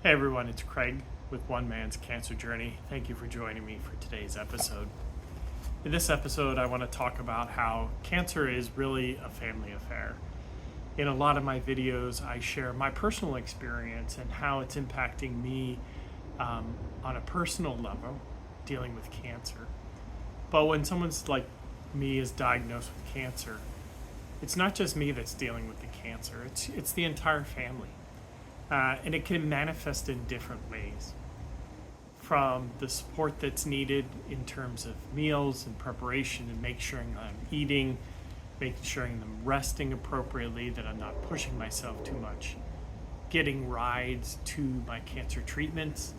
Hey everyone, it's Craig with One Man's Cancer Journey. Thank you for joining me for today's episode. In this episode, I want to talk about how cancer is really a family affair. In a lot of my videos, I share my personal experience and how it's impacting me on a personal level dealing with cancer. But when someone's like me is diagnosed with cancer, it's not just me that's dealing with the cancer, it's the entire family. And it can manifest in different ways, from the support that's needed in terms of meals and preparation and making sure I'm eating, making sure I'm resting appropriately, that I'm not pushing myself too much, getting rides to my cancer treatments,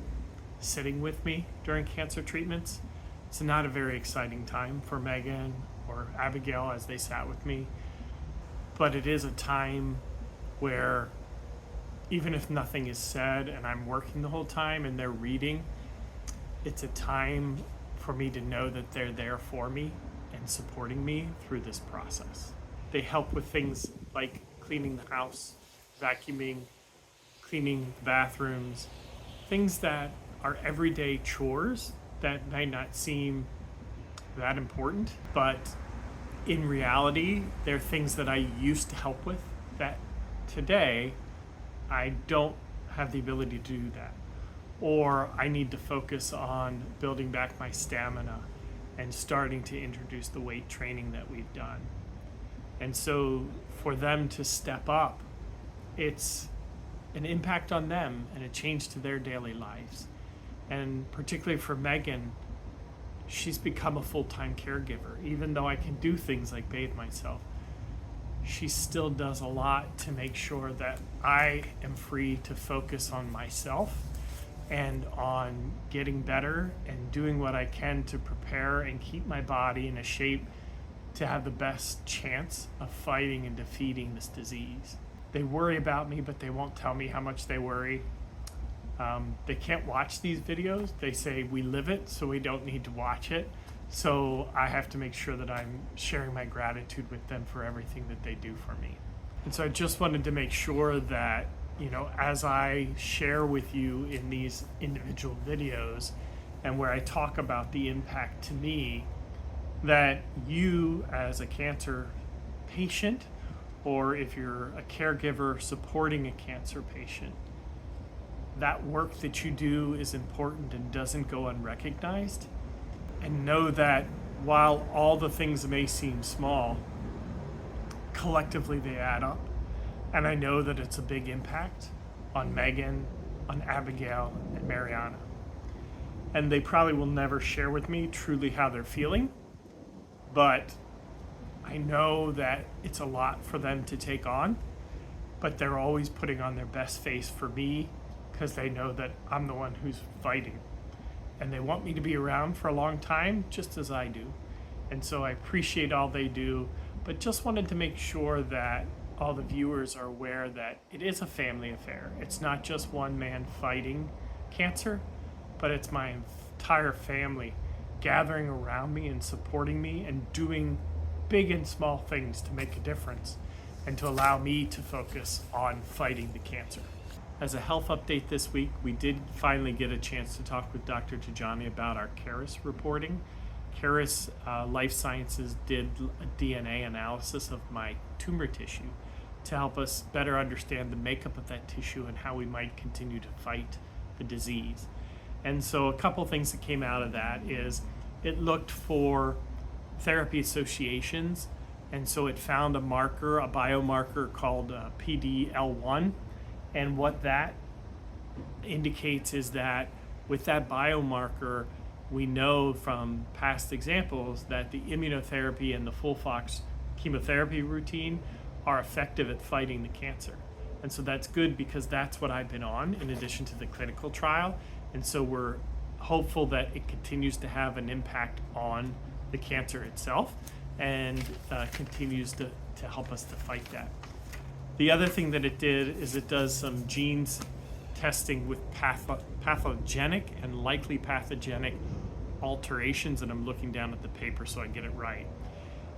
sitting with me during cancer treatments. It's not a very exciting time for Megan or Abigail as they sat with me, but it is a time where even if nothing is said and I'm working the whole time and they're reading, it's a time for me to know that they're there for me and supporting me through this process. They help with things like cleaning the house, vacuuming, cleaning the bathrooms, things that are everyday chores that might not seem that important, but in reality, they're things that I used to help with that today I don't have the ability to do that, or I need to focus on building back my stamina and starting to introduce the weight training that we've done. And so for them to step up, it's an impact on them and a change to their daily lives. And particularly for Megan, she's become a full-time caregiver. Even though I can do things like bathe myself, she still does a lot to make sure that I am free to focus on myself and on getting better and doing what I can to prepare and keep my body in a shape to have the best chance of fighting and defeating this disease. They worry about me, but they won't tell me how much they worry. They can't watch these videos. They say we live it, so we don't need to watch it. So I have to make sure that I'm sharing my gratitude with them for everything that they do for me. And so I just wanted to make sure that, as I share with you in these individual videos and where I talk about the impact to me, that you as a cancer patient, or if you're a caregiver supporting a cancer patient, that work that you do is important and doesn't go unrecognized. And know that while all the things may seem small, collectively they add up. And I know that it's a big impact on Megan, on Abigail, and Mariana. And they probably will never share with me truly how they're feeling, but I know that it's a lot for them to take on, but they're always putting on their best face for me because they know that I'm the one who's fighting. And they want me to be around for a long time, just as I do. And so I appreciate all they do, but just wanted to make sure that all the viewers are aware that it is a family affair. It's not just one man fighting cancer, but it's my entire family gathering around me and supporting me and doing big and small things to make a difference and to allow me to focus on fighting the cancer. As a health update this week, we did finally get a chance to talk with Dr. Tajani about our Caris reporting. Caris Life Sciences did a DNA analysis of my tumor tissue to help us better understand the makeup of that tissue and how we might continue to fight the disease. And so a couple things that came out of that is it looked for therapy associations, and so it found a marker, a biomarker called PD-L1. And what that indicates is that with that biomarker, we know from past examples that the immunotherapy and the FOLFOX chemotherapy routine are effective at fighting the cancer. And so that's good because that's what I've been on in addition to the clinical trial. And so we're hopeful that it continues to have an impact on the cancer itself and continues to help us to fight that. The other thing that it did is it does some genes testing with pathogenic and likely pathogenic alterations, and I'm looking down at the paper so I get it right.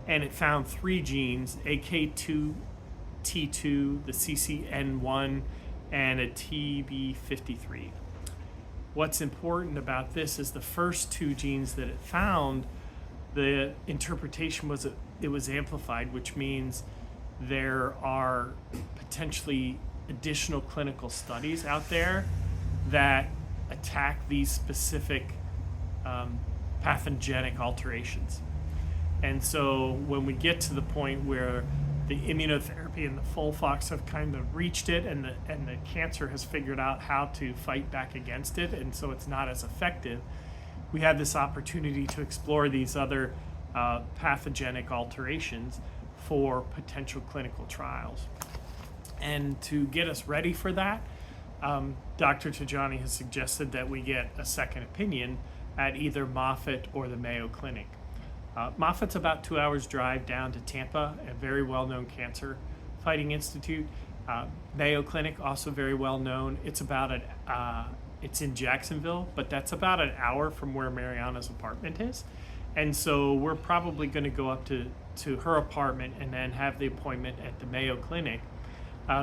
And it found 3 genes, AK2, T2, the CCN1, and a TB53. What's important about this is the first two genes that it found, the interpretation was it was amplified, which means there are potentially additional clinical studies out there that attack these specific pathogenic alterations. And so when we get to the point where the immunotherapy and the FOLFOX have kind of reached it, and the cancer has figured out how to fight back against it, and so it's not as effective, we have this opportunity to explore these other pathogenic alterations for potential clinical trials. And to get us ready for that, Dr. Tajani has suggested that we get a second opinion at either Moffitt or the Mayo Clinic. Moffitt's about 2 hours drive down to Tampa, a very well-known cancer fighting institute. Mayo Clinic, also very well-known. It's in Jacksonville, but that's about an hour from where Mariana's apartment is. And so we're probably going to go up to her apartment and then have the appointment at the Mayo Clinic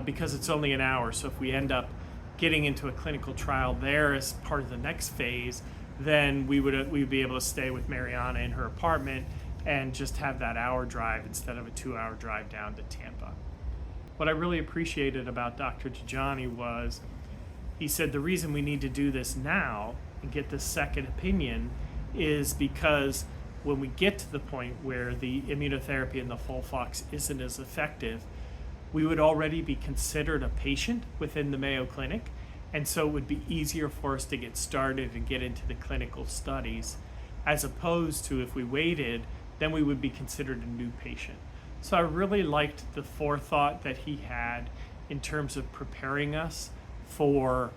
because it's only an hour. So if we end up getting into a clinical trial there as part of the next phase, then we would be able to stay with Mariana in her apartment and just have that hour drive instead of a 2-hour drive down to Tampa. What I really appreciated about Dr. Tajani was he said the reason we need to do this now and get this second opinion is because when we get to the point where the immunotherapy and the FOLFOX isn't as effective, we would already be considered a patient within the Mayo Clinic. And so it would be easier for us to get started and get into the clinical studies, as opposed to if we waited, then we would be considered a new patient. So I really liked the forethought that he had in terms of preparing us for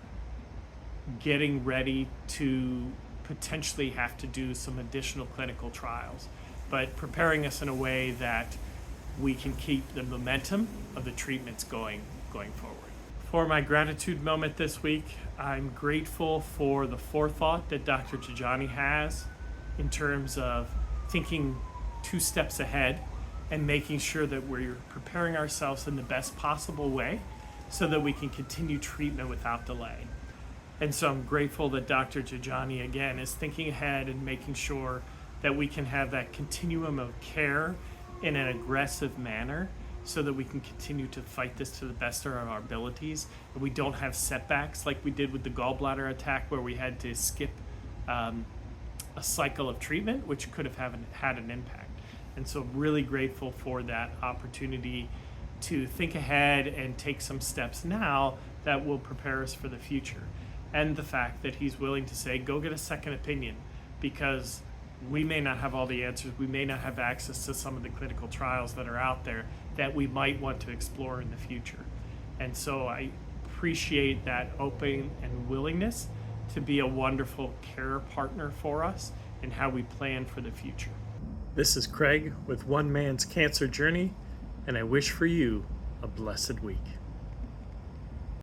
getting ready to potentially have to do some additional clinical trials, but preparing us in a way that we can keep the momentum of the treatments going forward. For my gratitude moment this week, I'm grateful for the forethought that Dr. Tajani has in terms of thinking 2 steps ahead and making sure that we're preparing ourselves in the best possible way so that we can continue treatment without delay. And so I'm grateful that Dr. Tajani, again, is thinking ahead and making sure that we can have that continuum of care in an aggressive manner so that we can continue to fight this to the best of our abilities, and we don't have setbacks like we did with the gallbladder attack where we had to skip a cycle of treatment, which could have had an impact. And so really grateful for that opportunity to think ahead and take some steps now that will prepare us for the future. And the fact that he's willing to say, go get a second opinion, because we may not have all the answers. We may not have access to some of the clinical trials that are out there that we might want to explore in the future. And so I appreciate that open and willingness to be a wonderful care partner for us in how we plan for the future. This is Craig with One Man's Cancer Journey, and I wish for you a blessed week.